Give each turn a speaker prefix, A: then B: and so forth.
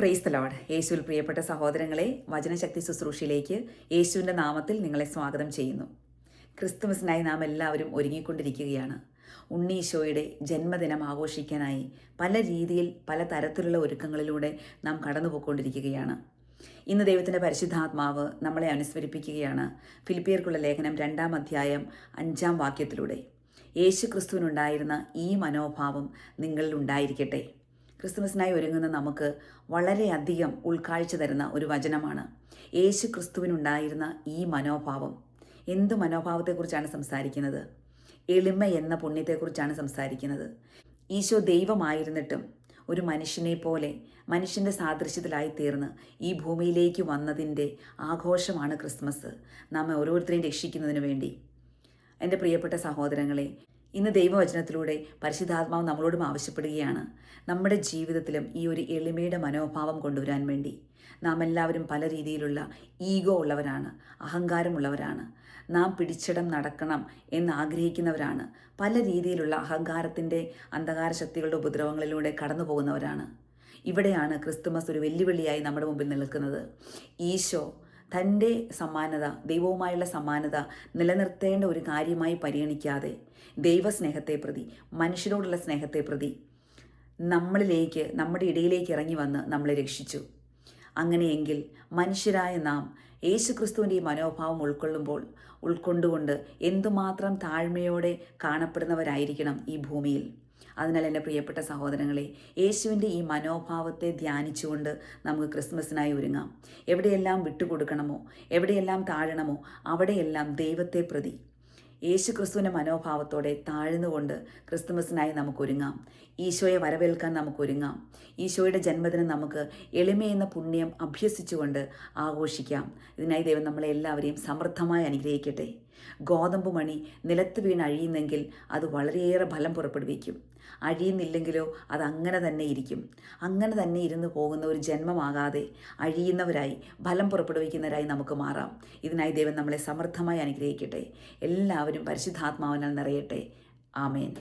A: Praise the Lord. യേശുവിൽ പ്രിയപ്പെട്ട സഹോദരങ്ങളെ, വചനശക്തി ശുശ്രൂഷയിലേക്ക് യേശുവിൻ്റെ നാമത്തിൽ നിങ്ങളെ സ്വാഗതം ചെയ്യുന്നു. ക്രിസ്തുമസിനായി നാം എല്ലാവരും ഒരുങ്ങിക്കൊണ്ടിരിക്കുകയാണ്. ഉണ്ണീശോയുടെ ജന്മദിനം ആഘോഷിക്കാനായി പല രീതിയിൽ പല തരത്തിലുള്ള ഒരുക്കങ്ങളിലൂടെ നാം കടന്നുപോയിക്കൊണ്ടിരിക്കുകയാണ്. ഇന്ന് ദൈവത്തിൻ്റെ പരിശുദ്ധാത്മാവ് നമ്മളെ അനുസ്മരിപ്പിക്കുകയാണ്. ഫിലിപ്പിയർക്കുള്ള ലേഖനം 2-ാം അധ്യായം 5-ാം വാക്യത്തിലൂടെ യേശു ക്രിസ്തുവിനുണ്ടായിരുന്ന ഈ മനോഭാവം നിങ്ങളിൽ ഉണ്ടായിരിക്കട്ടെ. ക്രിസ്തുമസിനായി ഒരുങ്ങുന്ന നമുക്ക് വളരെയധികം ഉൾക്കാഴ്ച തരുന്ന ഒരു വചനമാണ്. യേശു ക്രിസ്തുവിനുണ്ടായിരുന്ന ഈ മനോഭാവം. എന്ത് മനോഭാവത്തെക്കുറിച്ചാണ് സംസാരിക്കുന്നത്? എളിമ എന്ന പുണ്യത്തെക്കുറിച്ചാണ് സംസാരിക്കുന്നത്. ഈശോ ദൈവമായിരുന്നിട്ടും ഒരു മനുഷ്യനെ പോലെ മനുഷ്യൻ്റെ സാദൃശ്യത്തിലായി തീർന്ന് ഈ ഭൂമിയിലേക്ക് വന്നതിൻ്റെ ആഘോഷമാണ് ക്രിസ്മസ്, നമ്മെ ഓരോരുത്തരെയും രക്ഷിക്കുന്നതിന് വേണ്ടി. എൻ്റെ പ്രിയപ്പെട്ട സഹോദരങ്ങളെ, ഇന്ന് ദൈവവചനത്തിലൂടെ പരിശുദ്ധാത്മാവ് നമ്മളോടും ആവശ്യപ്പെടുകയാണ് നമ്മുടെ ജീവിതത്തിലും ഈ ഒരു എളിമയുടെ മനോഭാവം കൊണ്ടുവരാൻ വേണ്ടി. നാം എല്ലാവരും പല രീതിയിലുള്ള ഈഗോ ഉള്ളവരാണ്, അഹങ്കാരമുള്ളവരാണ്. നാം പിടിച്ചിടം നടക്കണം എന്ന് ആഗ്രഹിക്കുന്നവരാണ്. പല രീതിയിലുള്ള അഹങ്കാരത്തിൻ്റെ അന്ധകാര ശക്തികളുടെ ഉപദ്രവങ്ങളിലൂടെ കടന്നു പോകുന്നവരാണ്. ഇവിടെയാണ് ക്രിസ്തുമസ് ഒരു വെല്ലുവിളിയായി നമ്മുടെ മുമ്പിൽ നിൽക്കുന്നത്. ഈശോ തൻ്റെ സമാനത, ദൈവവുമായുള്ള സമാനത നിലനിർത്തേണ്ട ഒരു കാര്യമായി പരിഗണിക്കാതെ ദൈവസ്നേഹത്തെ പ്രതി, മനുഷ്യരോടുള്ള സ്നേഹത്തെ പ്രതി നമ്മളിലേക്ക്, നമ്മുടെ ഇടയിലേക്ക് ഇറങ്ങി വന്ന് നമ്മളെ രക്ഷിച്ചു. അങ്ങനെയെങ്കിൽ മനുഷ്യരായ നാം യേശുക്രിസ്തുവിൻ്റെ ഈ മനോഭാവം ഉൾക്കൊണ്ടുകൊണ്ട് എന്തുമാത്രം താഴ്മയോടെ കാണപ്പെടുന്നവരായിരിക്കണം ഈ ഭൂമിയിൽ. അതിനാൽ എൻ്റെ പ്രിയപ്പെട്ട സഹോദരങ്ങളെ, യേശുവിൻ്റെ ഈ മനോഭാവത്തെ ധ്യാനിച്ചുകൊണ്ട് നമുക്ക് ക്രിസ്മസിനായി ഒരുങ്ങാം. എവിടെയെല്ലാം വിട്ടുകൊടുക്കണമോ, എവിടെയെല്ലാം താഴണമോ അവിടെയെല്ലാം ദൈവത്തെ പ്രതി യേശു ക്രിസ്തുവിൻ്റെ മനോഭാവത്തോടെ താഴ്ന്നുകൊണ്ട് ക്രിസ്തുമസിനായി നമുക്കൊരുങ്ങാം. ഈശോയെ വരവേൽക്കാൻ നമുക്കൊരുങ്ങാം. ഈശോയുടെ ജന്മദിനം നമുക്ക് എളിമയെന്ന പുണ്യം അഭ്യസിച്ചുകൊണ്ട് ആഘോഷിക്കാം. ഇതിനായി ദൈവം നമ്മളെ എല്ലാവരെയും സമൃദ്ധമായി അനുഗ്രഹിക്കട്ടെ. ഗോതമ്പ് മണി നിലത്ത് വീണ് അഴിയുന്നെങ്കിൽ അത് വളരെയേറെ ഫലം പുറപ്പെടുവിക്കും. അഴിയുന്നില്ലെങ്കിലോ അത് അങ്ങനെ തന്നെ ഇരിക്കും. അങ്ങനെ തന്നെ ഇരുന്ന് പോകുന്ന ഒരു ജന്മമാകാതെ അഴിയുന്നവരായി, ഫലം പുറപ്പെടുവിക്കുന്നവരായി നമുക്ക് മാറാം. ഇതിനായി ദൈവം നമ്മളെ സമൃദ്ധമായി അനുഗ്രഹിക്കട്ടെ. എല്ലാവരും പരിശുദ്ധാത്മാവിനാൽ നിറയട്ടെ. ആമേൻ.